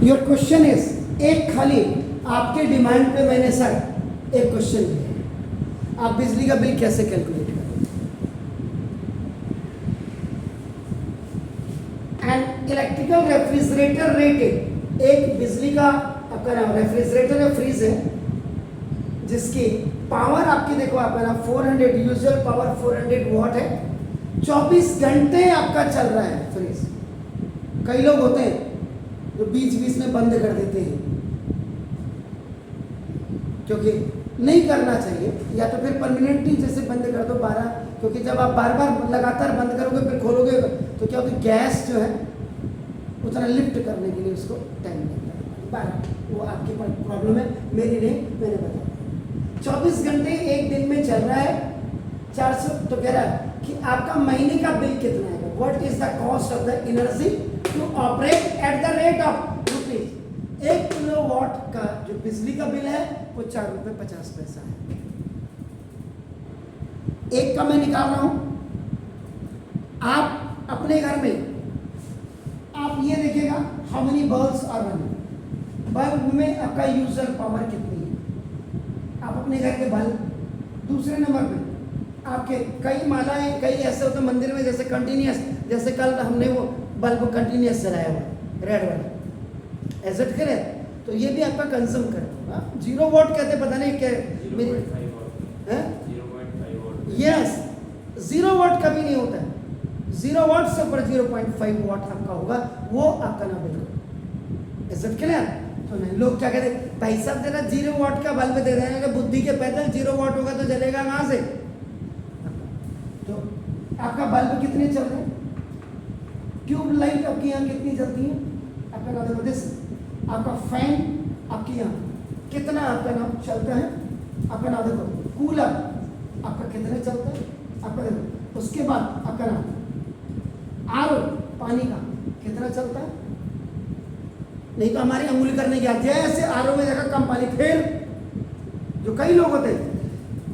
Your question is, एक खाली आपके डिमांड पे मैंने सर एक क्वेश्चन दिया, आप बिजली का बिल कैसे कैलकुलेट करेंगे? एंड इलेक्ट्रिकल रेफ्रिजरेटर रेटेड, एक बिजली का आपका नाम रेफ्रिजरेटर या फ्रीज है जिसकी पावर आपकी देखो आपका ना 400, यूजुअल पावर 400 वॉट है, 24 घंटे आपका चल रहा है फ्रीज। कई लोग होते हैं जो बीच बीच में बंद कर देते हैं, क्योंकि नहीं करना चाहिए, या तो फिर परमानेंटली जैसे बंद कर दो 12, क्योंकि जब आप बार बार लगातार बंद करोगे फिर खोलोगे तो क्या होगा, गैस जो है उतना लिफ्ट करने के लिए उसको टाइम लगता है 12, वो आपकी प्रॉब्लम है, मेरी नहीं, मैंने बताया। 24 घंटे एक दिन में चल रहा है 400, तो कह रहा है कि आपका महीने का बिल कितना है, what is the cost of the energy to operate at the rate of rupees. 1 kilowatt का जो बिजली का बिल है वो 4 रुपये 50 पैसा है। एक का मैं निकाल रहा हूं, आप अपने घर में आप ये देखिएगा how many bulbs are running, bulb में आपका यूजर पावर कितनी है, आप अपने घर के बल्ब। दूसरे नंबर पे आपके कई मालाएं, कई ऐसे होते मंदिर में जैसे कंटिन्यूस, जैसे कल हमने वो बल्ब कंटिन्यूस जलाया हुआ रेड वाला एजेट करे, तो ये भी आपका कंज्यूम करेगा। 0 वॉट कहते पता नहीं क्या, 0.5 यस, 0 वॉट कभी नहीं होता है, 0 वॉट से ऊपर 0.5 वॉट आपका होगा, वो आपका ना बिल्कुल एजेट क्लियर। तो नहीं, लोग क्या कहते हैं, भाई साहब जरा 0 वॉट का बल्ब दे देना, कि बुद्धि के पैदल 0 वॉट होगा तो जलेगा कहाँ से। तो आपका बल्ब कितने चल रहे हैं, ट्यूब लाइट आपकी यहाँ कितनी चलती है, आपका नाम देखो दिस, आपका फैन आपकी यहाँ कितना आपका नाम चलता है, आपका नाम देखो कूलर आपका कितने चलता है, आपका देखो। उसके बाद आपका नाम आरओ पानी का कितना चलता है, नहीं तो हमारी अंगुली करने की आती है ऐसे आरओ में देखा कम पानी, फिर जो कई लोग होते हैं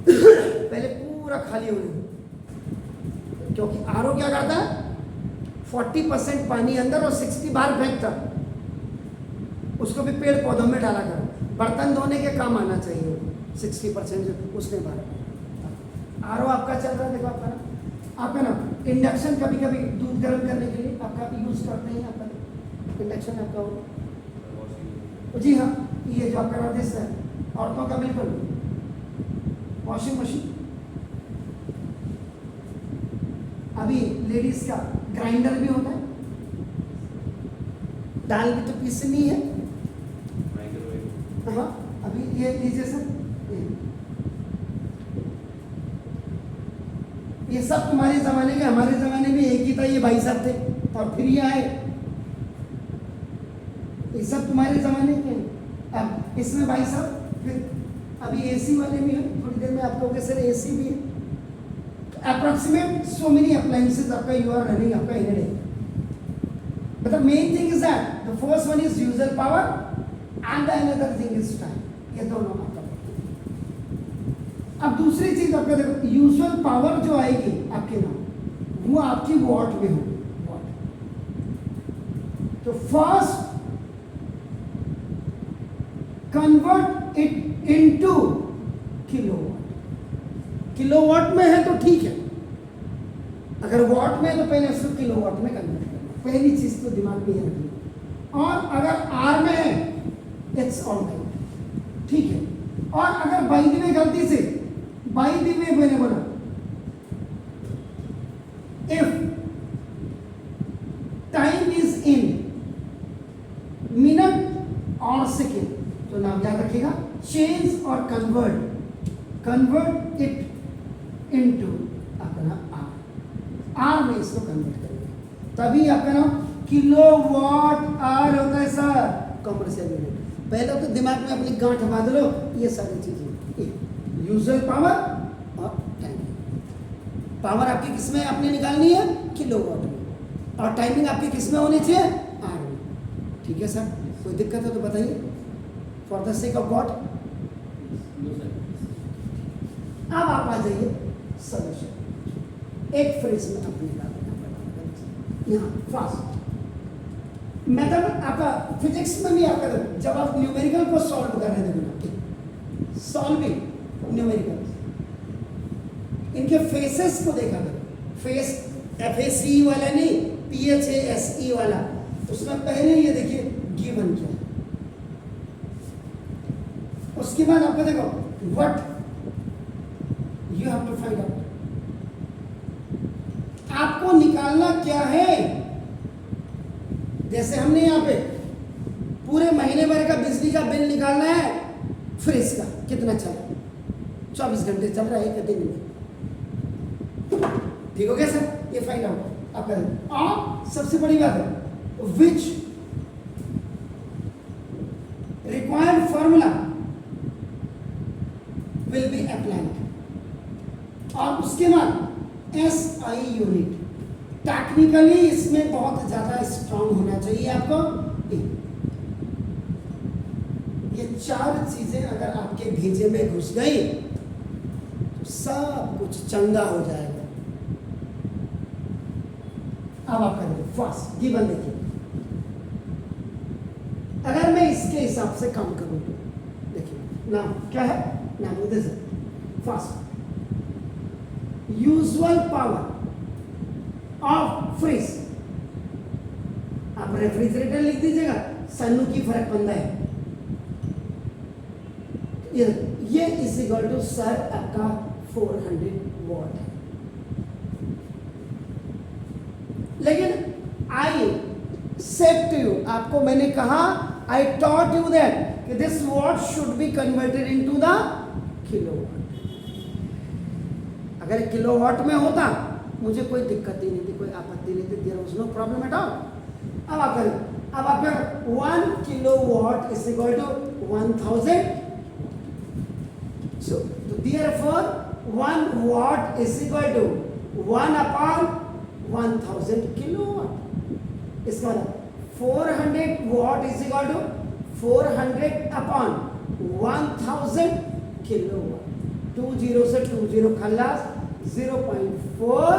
पहले पूरा खाली होने दो, क्योंकि आरओ क्या करता है 40% पानी अंदर और 60 बाहर फेंकता, उसको भी पेड़ पौधों में डाला करो, बर्तन धोने के काम आना चाहिए 60% उसने बाहर। आरओ आपका चल रहा है, देखो आपका ना इंडक्शन कभी कभी दूध गर्म करने के लिए आपका यूज करते हैं, आपका इंडक्शन आपका हो, जी हाँ, ये जो आपका नाम दिस है औरतों का बिल्कुल वॉशिंग मशीन, अभी लेडीज का ग्राइंडर भी होता है, दाल भी तो पीसनी है, हाँ अभी ये लीजिए सर, ये सब तुम्हारे जमाने के, हमारे जमाने में एक ही था, ये भाई साहब थे और फिर ये आए, ये सब तुम्हारे जमाने के। अब इसमें भाई साहब फिर अभी एसी वाले भी हैं, थोड़ी देर में आप कहोगे सर एसी भी है, approximate so many appliances आपका you are running आपका in a day, but the main thing is that the first one is user power and the another thing is time, ये दोनों आपका। अब दूसरी चीज आपका देखो, यूजुअल पावर जो आएगी आपके नाम वो आपकी वॉट में होगी, वॉट। तो first convert it into kilowatt, kilowatt में है तो ठीक है, अगर वॉट में है तो पहले उसको किलोवाट में कन्वर्ट करना, पहली चीज तो दिमाग में रखनी, और अगर आर में है इट्स ऑल राइट, ठीक है। और अगर बाई द वे गलती से बाई द वे मैंने बोला if time is in minute और सेकेंड, तो नाम याद रखिएगा चेंज और कन्वर्ट इट इनटू अपना आर में इसको कन्वर्ट करेंगे, तभी आपका नाम किलोवाट आवर होता है सर, कमर्शियल यूनिट। पहले तो दिमाग में अपनी गांठ बांध लो, ये सारी चीजें यूजर पावर और टाइमिंग। पावर आपकी किस में आपने निकालनी है, किलोवाट में, और टाइमिंग आपकी किस में होनी चाहिए, आर में, ठीक है सर। कोई दिक्कत है तो बताइए, for the sake of God. अब आप आ जाइए सोल्यूशन, एक फ्रिज में अपने यहाँ फास्ट मेथड आपका फिजिक्स में भी आपका जब आप न्यूमेरिकल को सॉल्व कर रहे थे, सॉल्विंग न्यूमेरिकल, इनके फेसेस को देखा करो। फेस FACE वाला नहीं, PHASE वाला। उसमें पहले ये देखिए गिवन क्या है, उसके बाद आपको देखो what you have to find out, आपको निकालना क्या है। जैसे हमने यहाँ पे पूरे महीने भर का बिजली का बिल निकालना है, फ्रिज का कितना चला, 24 घंटे चल रहा है एक दिन में, ठीक हो गया सर, ये फाइंड आउट आप करें। और सबसे बड़ी बात है which required formula will be applied, और उसके बाद SI यूनिट। टेक्निकली इसमें बहुत ज्यादा स्ट्रांग होना चाहिए आपको। ये 4 चीजें अगर आपके भेजे में घुस गई तो सब कुछ चंगा हो जाएगा। अब आप करेंगे फास्ट गिवन, देखिए अगर मैं इसके हिसाब से काम करूं तो देखिए नाम क्या है, नाम this fast usual power of fridge, आप रेफ्रिजरेटर लिख दीजिएगा, सन्नू की फर्क बनता है ये इज इक्वल टू सर आपका 400 वॉट है। लेकिन आई सेड टू यू, आपको मैंने कहा, आई टॉट यू दैट कि this what should be converted into the kilowatt. अगर किलोवाट में होता मुझे कोई दिक्कत ही नहीं थी, कोई आपत्ति नहीं थी, there was no problem at all. अब आप करें, अब आपका 1 kilowatt is equal to 1000, so therefore 1 watt is equal to 1 upon 1000 kilowatt। इसका मतलब 400 watt is equal to 400 upon 1000 kilowatt। 2 0 से 2 0 खल्लास 0.4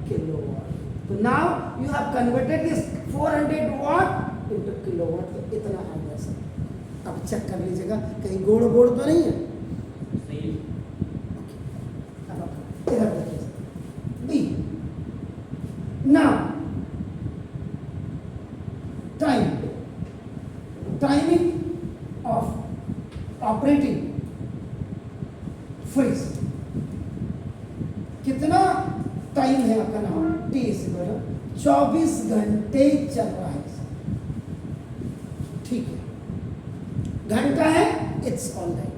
kilowatt। तो now you have converted this 400 watt into kilowatt। तो इतना आ गया सर। अब चेक कर लीजिएगा कहीं गोड़ गोड़ तो नहीं है। Now, timing of operating freeze, कितना टाइम है आपका नाम, T is 24 घंटे चल रहा है, ठीक है, घंटा है इट्स ऑल राइट।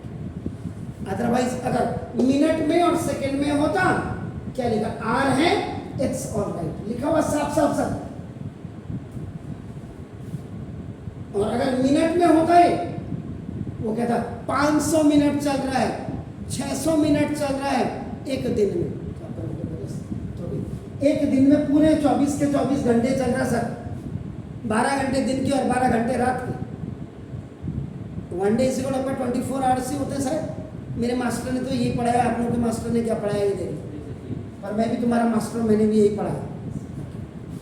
अदरवाइज अगर मिनट में और सेकंड में होता क्या लिखा, आर है इट्स ऑल राइट लिखा हुआ साफ साफ साफ। और अगर मिनट में होता है वो कहता 500 मिनट चल रहा है, 600 मिनट चल रहा है एक दिन में, एक दिन में पूरे 24 के 24 घंटे चल रहा सर, 12 घंटे दिन के और 12 घंटे रात के। 1 day is equal to 24 hours ही होते हैं सर। मेरे मास्टर ने तो यही पढ़ाया, आप लोगों के मास्टर ने क्या पढ़ाया ये देखिए, पर मैं भी तुम्हारा मास्टर, मैंने भी यही पढ़ाया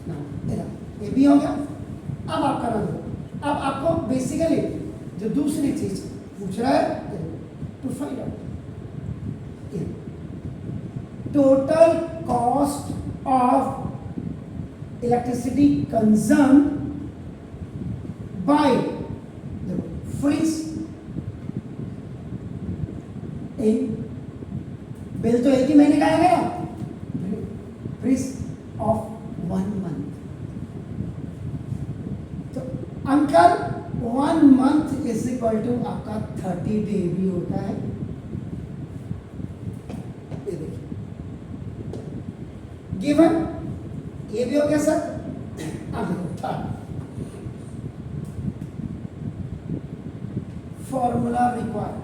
ना। ये भी हो गया। अब आपका रंग, अब आपको बेसिकली जो दूसरी चीज पूछ रहा है to find out total cost of electricity consumed by fridge in, bill तो एक ही महीने का आएगा, फ्रीज ऑफ 1 मंथ। तो uncle 1 month is equal to आपका 30 डे भी होता है। ये देखिए गिवन, ये भी हो गया सर। अब देखो formula required,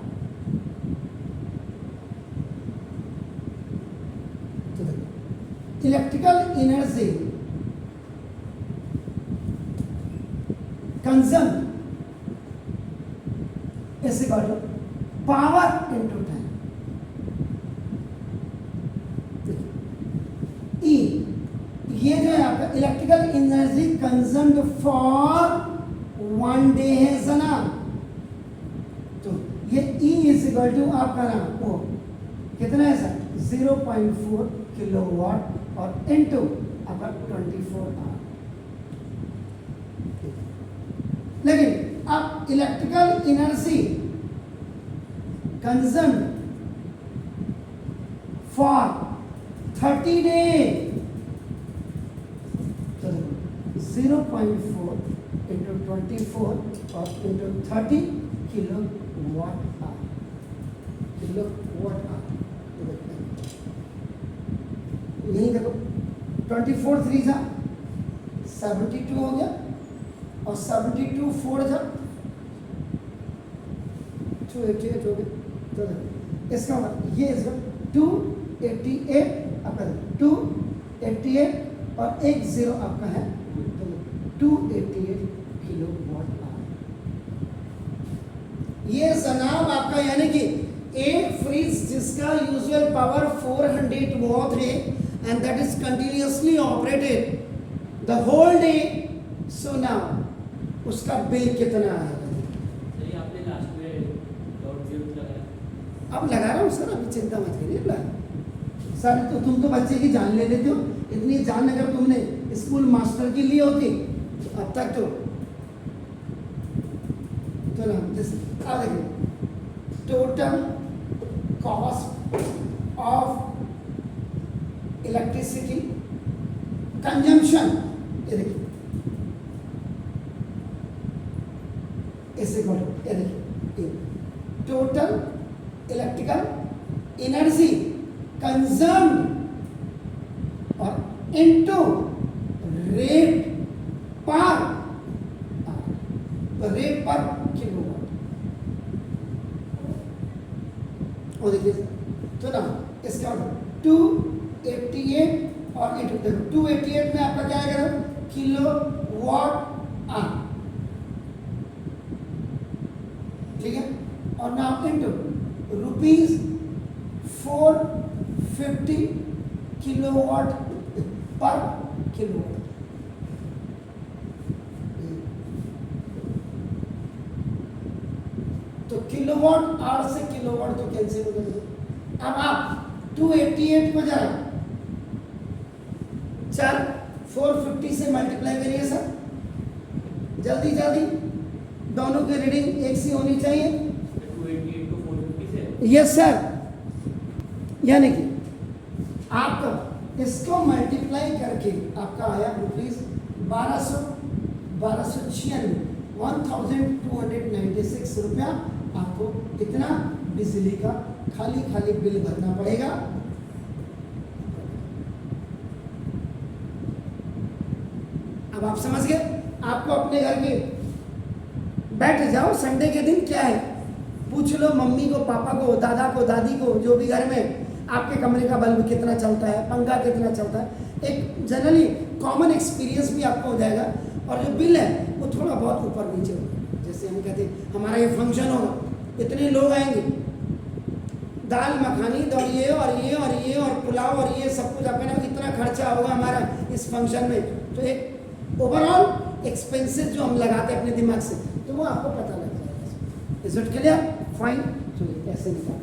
electrical energy consumed is equal to power into time. E, ये जो है आपका electrical energy consumed for 1 day है सना, तो ये E इज इक्वल टू आपका ना वो कितना है सर 0.4 किलोवाट और इनटू आपका 24 आवर। लेकिन अब electrical energy consumed for 30 day, 0.4 into 24 और into 30 kilowatt hour, kilowatt hour. यही देखो 24 3 जा 72 हो गया और 72 4 जा 288 हो गया। तो इसका मतलब ये इसका 288 आपका 288 और एक 0 आपका है तो 288 किलोवाट आवर। ये जनाब आपका यानी कि एक फ्रिज जिसका यूजुअल पावर 400 वॉट है and that is continuously operated the whole day, so now उसका बिल कितना आएगा? सही आपने लास्ट में .0 लगाया। अब लगा रहा हूँ सर, अभी चिंता मत करिए सर। तो तुम तो बच्चे की जान ले लेते हो, इतनी जान अगर तुमने स्कूल मास्टर की ली होती तो अब तक तो ना देखिए total cost of electricity consumption, ये देखिए ये देखिए टोटल इलेक्ट्रिकल एनर्जी कंज्यूम्ड और इनटू रेट पर किलोवाट। और देखिए तो ना इसका 288 और इंटू देखो 288 में आपका क्या आएगा किलोवाट आवर, ठीक है। और नाउ इंटू रुपीज 450 किलोवाट पर किलोवाट। तो किलोवाट आवर से किलोवाट तो कैंसिल हो गया। अब आप 288 को जरा 450 से मल्टीप्लाई करिए सर, जल्दी जल्दी, दोनों की रीडिंग एक सी होनी चाहिए। 288 को 450 से यस सर, यानी कि आपका इसको मल्टीप्लाई करके आपका आया रुपीज 1296 1296 रुपया आपको इतना बिजली का खाली खाली बिल भरना पड़ेगा। अब आप समझ गए। आपको अपने घर में बैठ जाओ, संडे के दिन क्या है पूछ लो मम्मी को, पापा को, दादा को, दादी को, जो भी घर में आपके कमरे का बल्ब कितना चलता है, पंखा कितना चलता है, एक जनरली कॉमन एक्सपीरियंस भी आपको हो जाएगा। और जो बिल है वो थोड़ा बहुत ऊपर नीचे होगा। जैसे हम कहते हैं हमारा ये फंक्शन होगा, इतने लोग आएंगे, दाल मखानी और ये और ये और ये और पुलाव और ये सब कुछ अपने इतना खर्चा होगा हमारा इस फंक्शन में। तो एक ओवरऑल एक्सपेंसेस जो हम लगाते हैं अपने दिमाग से, तो वो आपको पता लग जाएगा। Is it clear? फाइन। तो ऐसे निकाल